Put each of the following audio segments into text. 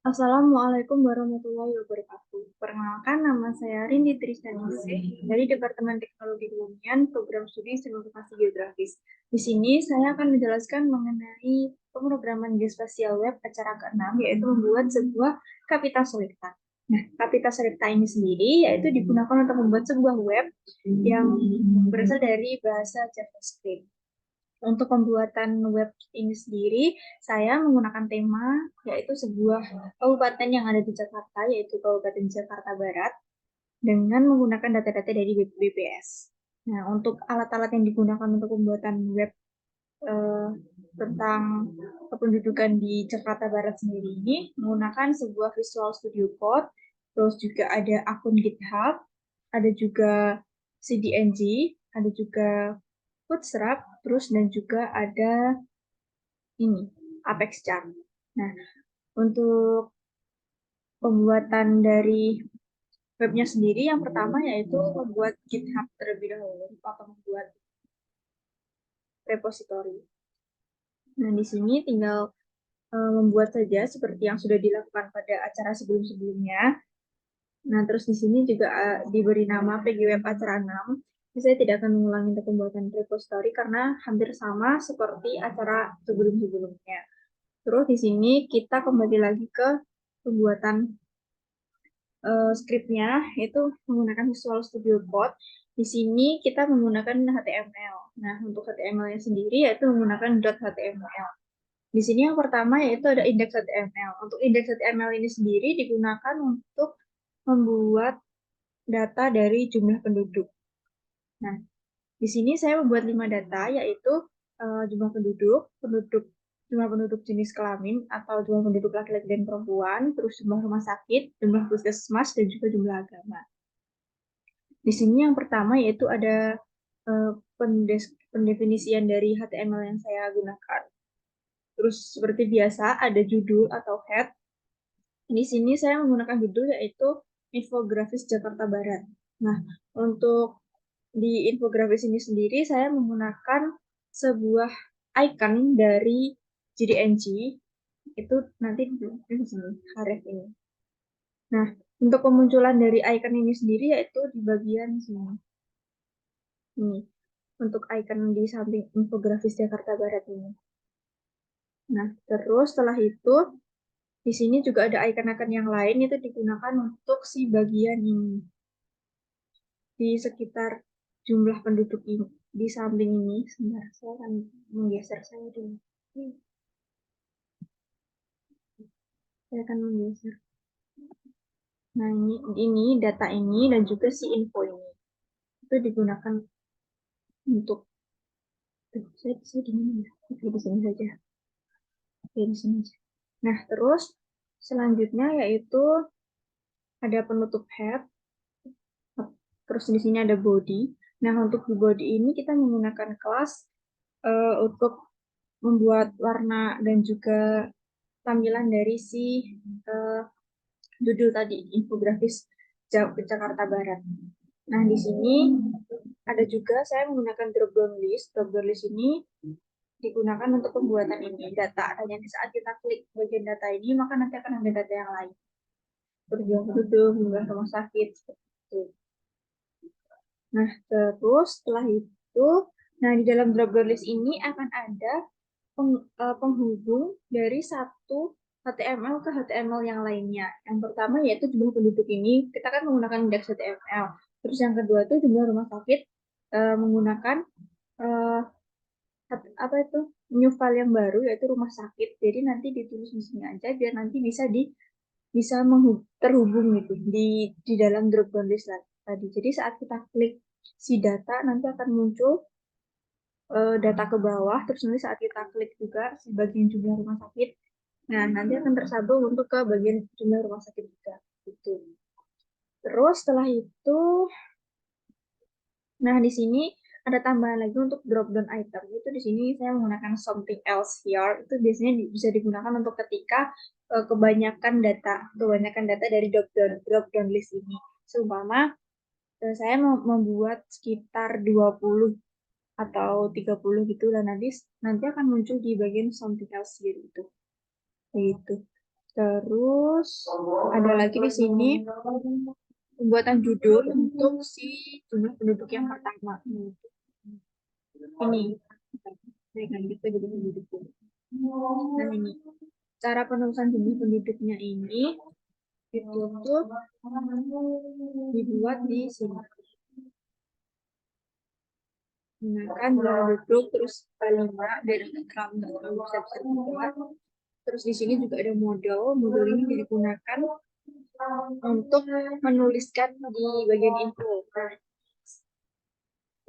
Assalamualaikum warahmatullahi wabarakatuh. Perkenalkan, nama saya Rindi Tristaningsih dari Departemen Teknologi Kebumian, Program Studi Simulasi Geografis. Di sini saya akan menjelaskan mengenai pemrograman geospasial web acara ke-6, yaitu membuat sebuah Kapita Solita. Nah, Kapita Solita ini sendiri yaitu digunakan untuk membuat sebuah web yang berasal dari bahasa JavaScript. Untuk pembuatan web ini sendiri, saya menggunakan tema yaitu sebuah kabupaten yang ada di Jakarta, yaitu Kabupaten Jakarta Barat, dengan menggunakan data-data dari BPS. Nah, untuk alat-alat yang digunakan untuk pembuatan web eh, tentang kependudukan di Jakarta Barat sendiri ini menggunakan sebuah Visual Studio Code, terus juga ada akun GitHub, ada juga CDNG, ada juga Bootstrap, terus dan juga ada ini Apex Chart. Nah, untuk pembuatan dari webnya sendiri, yang pertama yaitu membuat GitHub terlebih dahulu atau membuat repository. Nah, di sini tinggal membuat saja seperti yang sudah dilakukan pada acara sebelum-sebelumnya. Nah, terus di sini juga diberi nama PGWeb acara 6. Saya tidak akan mengulangi untuk pembuatan repository karena hampir sama seperti acara sebelum-sebelumnya. Terus di sini kita kembali lagi ke pembuatan scriptnya, itu menggunakan Visual Studio Code. Di sini kita menggunakan HTML. Nah, untuk HTML-nya sendiri yaitu menggunakan .html. Di sini yang pertama yaitu ada indeks HTML. Untuk indeks HTML ini sendiri digunakan untuk membuat data dari jumlah penduduk. Nah, di sini saya membuat 5 data, yaitu jumlah penduduk jumlah penduduk jenis kelamin atau jumlah penduduk laki-laki dan perempuan, terus jumlah rumah sakit, jumlah puskesmas, dan juga jumlah agama. Di sini yang pertama yaitu ada uh, pendefinisian dari HTML yang saya gunakan. Terus seperti biasa ada judul atau head. Di sini saya menggunakan judul yaitu Infografis Jakarta Barat. Nah, untuk di infografis ini sendiri saya menggunakan sebuah icon dari JDNG, itu nanti di sini href ini. Nah, untuk pemunculan dari icon ini sendiri yaitu di bagian sini. Ini untuk icon di samping infografis Jakarta Barat ini. Nah, terus setelah itu di sini juga ada icon-icon yang lain, itu digunakan untuk si bagian ini di sekitar jumlah penduduk ini di samping ini. Sebentar, saya akan menggeser saya dulu. Saya akan menggeser. Nah, ini data ini dan juga si info ini itu digunakan untuk saya di mana ya? Oke, di sini saja. Oke, di sini aja. Nah, terus selanjutnya yaitu ada penutup head, terus di sini ada body. Nah, untuk di body ini kita menggunakan kelas untuk membuat warna dan juga tampilan dari si uh, judul tadi, infografis Jakarta Barat. Nah, di sini ada juga saya menggunakan drop down list. Drop down list ini digunakan untuk pembuatan ini data. Hanya di saat kita klik bagian data ini, maka nanti akan ada data yang lain. Jumlah penduduk, jumlah rumah sakit, seperti itu. Nah, terus setelah itu, nah di dalam drop down list ini akan ada penghubung dari satu HTML ke HTML yang lainnya. Yang pertama yaitu jumlah penduduk ini, kita kan menggunakan indeks HTML. Terus yang kedua itu jumlah rumah sakit menggunakan uh, apa itu new file yang baru yaitu rumah sakit. Jadi nanti ditulis di sini aja biar nanti bisa terhubung gitu di dalam drop down list tadi. Jadi saat kita klik si data nanti akan muncul data ke bawah, terus nanti saat kita klik juga si bagian jumlah rumah sakit, nah nanti akan tersambung untuk ke bagian jumlah rumah sakit juga gitu. Terus setelah itu, nah di sini ada tambahan lagi untuk drop down item. Itu di sini saya menggunakan something else here. Itu biasanya bisa digunakan untuk ketika kebanyakan data dari drop down list ini. Seumpama saya mau membuat sekitar 20 atau 30 gitu, dan nanti akan muncul di bagian something else gitu. Gitu. Terus ada lagi di sini pembuatan judul untuk si jumlah penduduk yang pertama. Ini dengan gitu jadi penduduknya. Nah ini cara penulisan jumlah penduduknya ini itu tuh dibuat di sini. Menggunakan jumlah penduduk terus 5 dari ikram nggak terlalu besar-besar banget. Terus di sini juga ada model. Model ini digunakan untuk menuliskan di bagian info.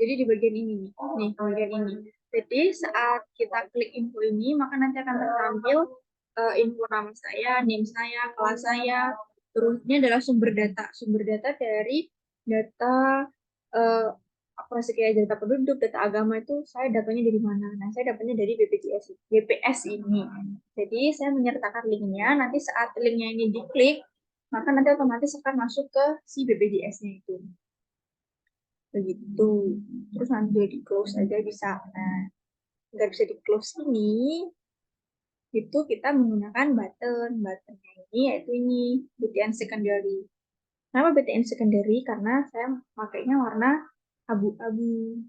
Jadi di bagian ini nih bagian ini. Jadi saat kita klik info ini, maka nanti akan tertampil info nama saya, name saya, kelas saya. Terus ini adalah sumber data dari data apa sih kayak data penduduk, data agama itu saya datanya dari mana? Nah, saya dapatnya dari BPS ini. Jadi saya menyertakan linknya. Nanti saat linknya ini diklik, maka nanti otomatis akan masuk ke si BPJS-nya itu. Begitu. Terus nanti di close aja bisa. Nah, nggak bisa di close ini, itu kita menggunakan buttonnya ini yaitu ini BTN secondary. Kenapa BTN secondary? Karena saya pakainya warna abu-abu.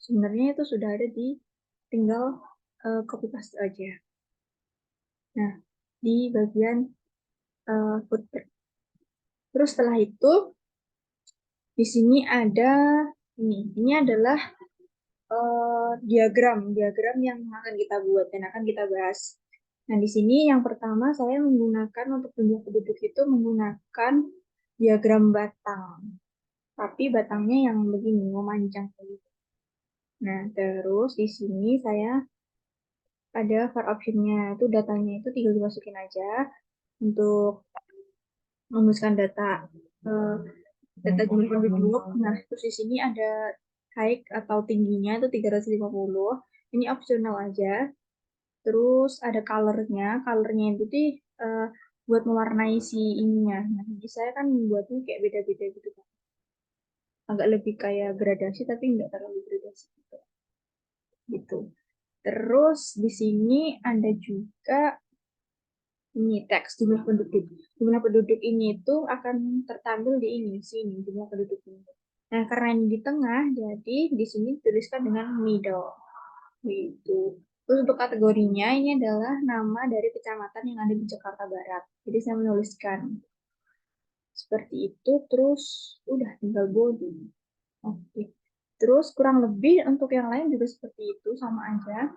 Sebenarnya itu sudah ada di tinggal copy paste aja. Nah, di bagian footer. Terus setelah itu di sini ada ini adalah diagram yang akan kita buat dan akan kita bahas. Nah, di sini yang pertama saya menggunakan untuk jumlah penduduk itu menggunakan diagram batang. Tapi batangnya yang begini, memanjang. Nah, terus di sini saya ada var optionnya, itu datanya itu tinggal dimasukin aja untuk menuliskan data jumlah penduduk. Nah, terus di sini ada height atau tingginya itu 350. Ini opsional aja. Terus ada colornya itu buat mewarnai si ininya. Nah, jadi saya kan membuatnya kayak beda-beda gitu kan. Agak lebih kayak gradasi tapi nggak terlalu gradasi gitu. Gitu. Terus di sini ada juga ini teks jumlah penduduk. Jumlah penduduk ini itu akan tertampil di sini jumlah penduduk ini. Nah, karena ini di tengah, jadi di sini dituliskan dengan middle. Gitu. Terus untuk kategorinya ini adalah nama dari kecamatan yang ada di Jakarta Barat. Jadi saya menuliskan seperti itu, terus udah tinggal body. Oke. Terus kurang lebih untuk yang lain juga seperti itu, sama aja.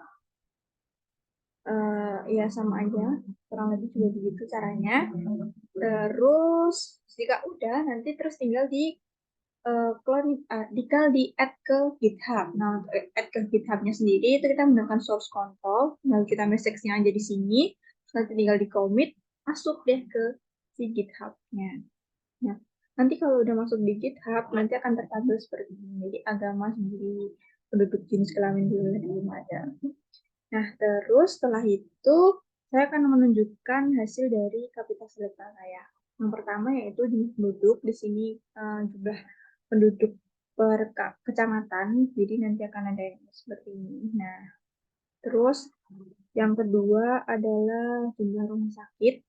Ya sama aja, kurang lebih juga begitu caranya. Terus jika udah, nanti terus tinggal di add ke GitHub. Nah, untuk add ke GitHub-nya sendiri itu kita menggunakan source control. Nah, kita message-nya aja di sini. Nanti tinggal di commit, masuk deh ke si GitHub-nya. Nah, nanti kalau udah masuk di GitHub, nanti akan tertampil seperti ini. Jadi agama sendiri, penduduk jenis kelamin dulu belum ada. Nah, terus setelah itu saya akan menunjukkan hasil dari kapasitas data saya. Yang pertama yaitu jumlah penduduk. Di sini jumlah penduduk per kecamatan, jadi nanti akan ada yang seperti ini. Nah, terus yang kedua adalah jumlah rumah sakit.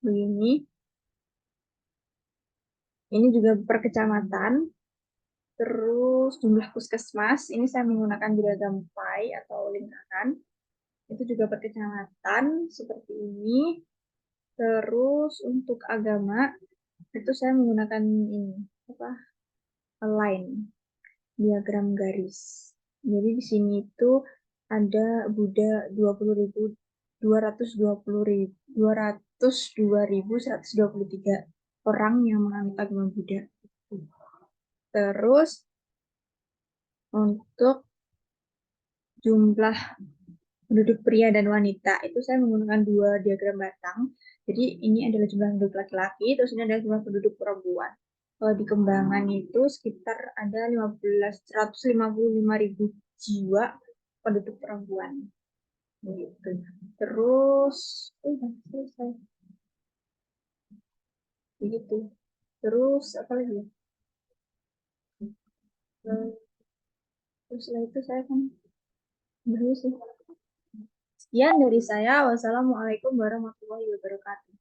Begini. Ini juga per kecamatan. Terus jumlah puskesmas, ini saya menggunakan diagram pie atau lingkaran. Itu juga per kecamatan seperti ini. Terus untuk agama itu saya menggunakan ini apa? Line, diagram garis. Jadi di sini itu ada Buddha 20.000, 202.123 orang yang menganut agama Buddha. Terus untuk jumlah penduduk pria dan wanita itu saya menggunakan dua diagram batang. Jadi ini adalah jumlah penduduk laki-laki, terus ini adalah jumlah penduduk perempuan. Kalau di Kembangan itu sekitar ada 155.000 jiwa penduduk perempuan. Begitu. Terus, udah selesai. Begitu. Terus apa lagi ya? Terus setelah itu saya kan baru sih. Sekian dari saya. Wassalamualaikum warahmatullahi wabarakatuh.